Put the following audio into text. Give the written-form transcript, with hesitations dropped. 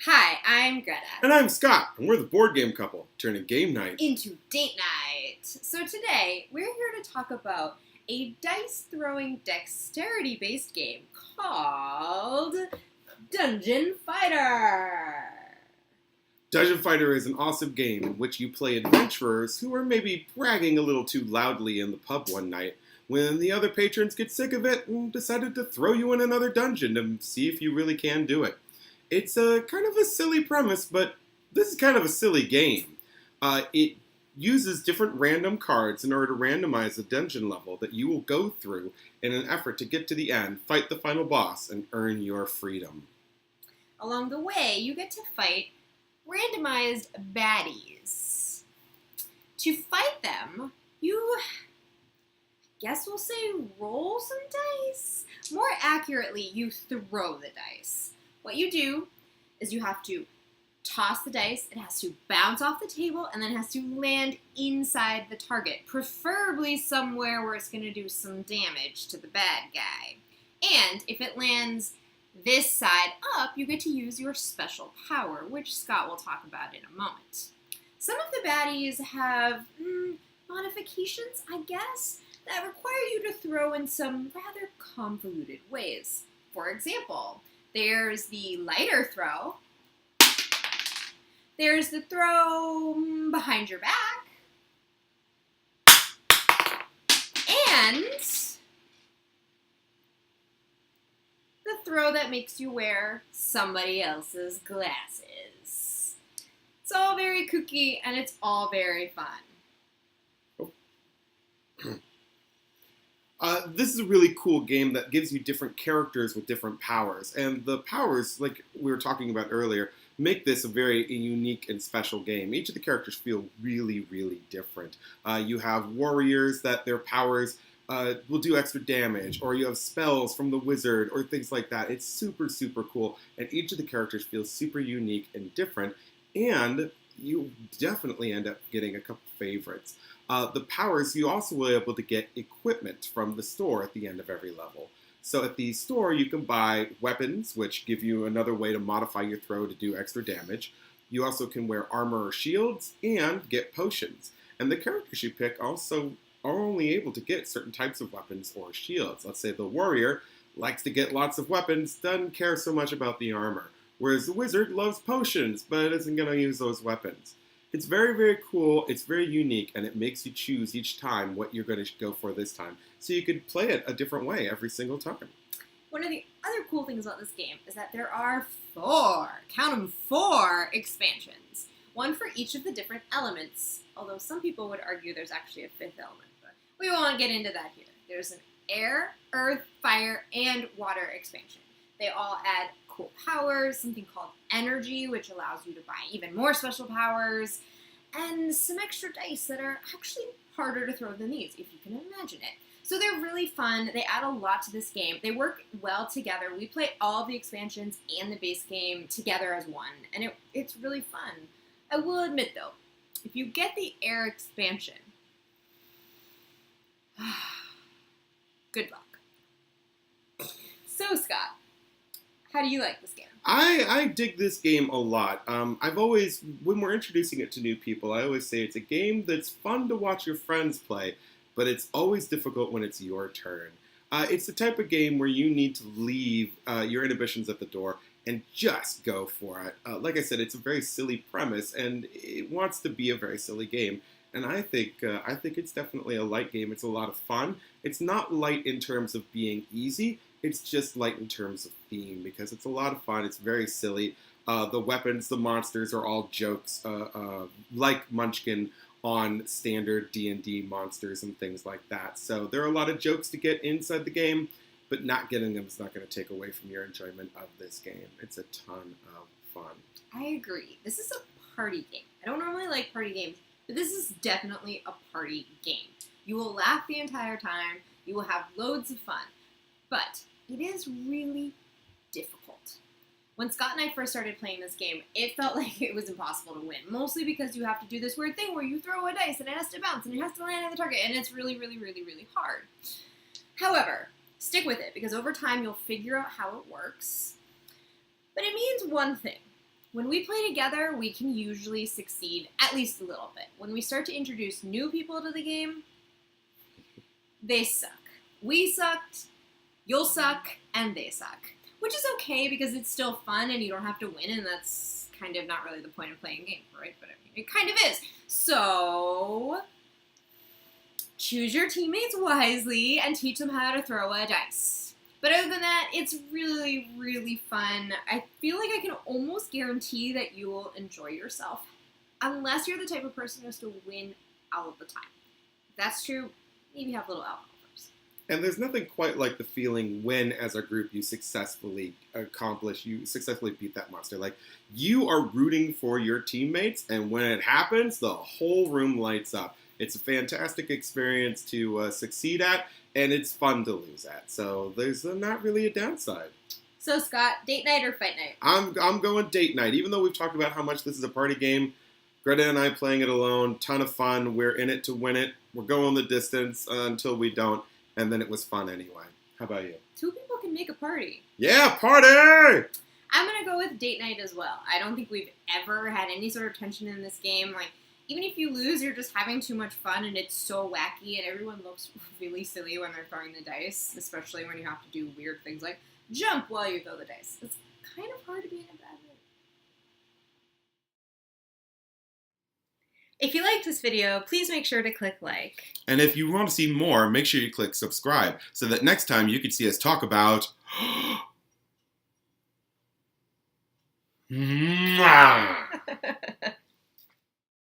Hi, I'm Greta. And I'm Scott, and we're the board game couple, turning game night into date night. So today, we're here to talk about a dice-throwing dexterity-based game called Dungeon Fighter. Dungeon Fighter is an awesome game in which you play adventurers who are maybe bragging a little too loudly in the pub one night when the other patrons get sick of it and decided to throw you in another dungeon to see if you really can do it. It's a kind of a silly premise, but this is kind of a silly game. It uses different random cards in order to randomize a dungeon level that you will go through in an effort to get to the end, fight the final boss, and earn your freedom. Along the way, you get to fight randomized baddies. To fight them, you, we'll say, roll some dice. More accurately, you throw the dice. What you do is you have to toss the dice, it has to bounce off the table, and then it has to land inside the target, preferably somewhere where it's going to do some damage to the bad guy. And if it lands this side up, you get to use your special power, which Scott will talk about in a moment. Some of the baddies have modifications, I guess, that require you to throw in some rather convoluted ways. For example, there's the lighter throw. There's the throw behind your back. And the throw that makes you wear somebody else's glasses. It's all very kooky and it's all very fun. This is a really cool game that gives you different characters with different powers. And the powers, like we were talking about earlier, make this a very unique and special game. Each of the characters feel really, really different. You have warriors that their powers will do extra damage, or you have spells from the wizard, or things like that. It's super, super cool. And each of the characters feels super unique and different. And you definitely end up getting a couple favorites. The powers, you also will be able to get equipment from the store at the end of every level. So at the store, you can buy weapons, which give you another way to modify your throw to do extra damage. You also can wear armor or shields and get potions. And the characters you pick also are only able to get certain types of weapons or shields. Let's say the warrior likes to get lots of weapons, doesn't care so much about the armor. Whereas the wizard loves potions, but isn't going to use those weapons. It's very, very cool, it's very unique, and it makes you choose each time what you're going to go for this time. So you could play it a different way every single time. One of the other cool things about this game is that there are 4 expansions. One for each of the different elements, although some people would argue there's actually a 5th element, but we won't get into that here. There's an air, earth, fire, and water expansion. They all add cool powers, something called energy, which allows you to buy even more special powers, and some extra dice that are actually harder to throw than these, if you can imagine it. So they're really fun. They add a lot to this game. They work well together. We play all the expansions and the base game together as one, and it's really fun. I will admit, though, if you get the air expansion, good luck. So, Scott, how do you like this game? I dig this game a lot. I've always, when we're introducing it to new people, I always say it's a game that's fun to watch your friends play, but it's always difficult when it's your turn. It's the type of game where you need to leave your inhibitions at the door and just go for it. Like I said, it's a very silly premise, and it wants to be a very silly game. And I think it's definitely a light game. It's a lot of fun. It's not light in terms of being easy. It's just light in terms of theme, because it's a lot of fun. It's very silly. The weapons, the monsters are all jokes, like Munchkin on standard D&D monsters and things like that. So there are a lot of jokes to get inside the game, but not getting them is not going to take away from your enjoyment of this game. It's a ton of fun. I agree. This is a party game. I don't normally like party games, but this is definitely a party game. You will laugh the entire time. You will have loads of fun. But it is really difficult. When Scott and I first started playing this game, it felt like it was impossible to win. Mostly because you have to do this weird thing where you throw a dice and it has to bounce and it has to land on the target, and it's really, really, really, really hard. However, stick with it, because over time you'll figure out how it works. But it means one thing. When we play together, we can usually succeed at least a little bit. When we start to introduce new people to the game, they suck. We sucked, you'll suck, and they suck. Which is okay because it's still fun and you don't have to win, and that's kind of not really the point of playing a game, right? But I mean, it kind of is. So, choose your teammates wisely and teach them how to throw a dice. But other than that, it's really, really fun. I feel like I can almost guarantee that you will enjoy yourself. Unless you're the type of person who has to win all of the time. If that's true, maybe have a little alcohol first. And there's nothing quite like the feeling when, as a group, you successfully beat that monster. Like, you are rooting for your teammates, and when it happens, the whole room lights up. It's a fantastic experience to succeed at, and it's fun to lose at. So there's not really a downside. So, Scott, date night or fight night? I'm going date night. Even though we've talked about how much this is a party game, Greta and I playing it alone, ton of fun. We're in it to win it. We're going the distance until we don't, and then it was fun anyway. How about you? 2 people can make a party. Yeah, party! I'm going to go with date night as well. I don't think we've ever had any sort of tension in this game. Like, even if you lose, you're just having too much fun, and it's so wacky, and everyone looks really silly when they're throwing the dice, especially when you have to do weird things like jump while you throw the dice. It's kind of hard to be in a bad mood. If you liked this video, please make sure to click like. And if you want to see more, make sure you click subscribe so that next time you can see us talk about... Mwah!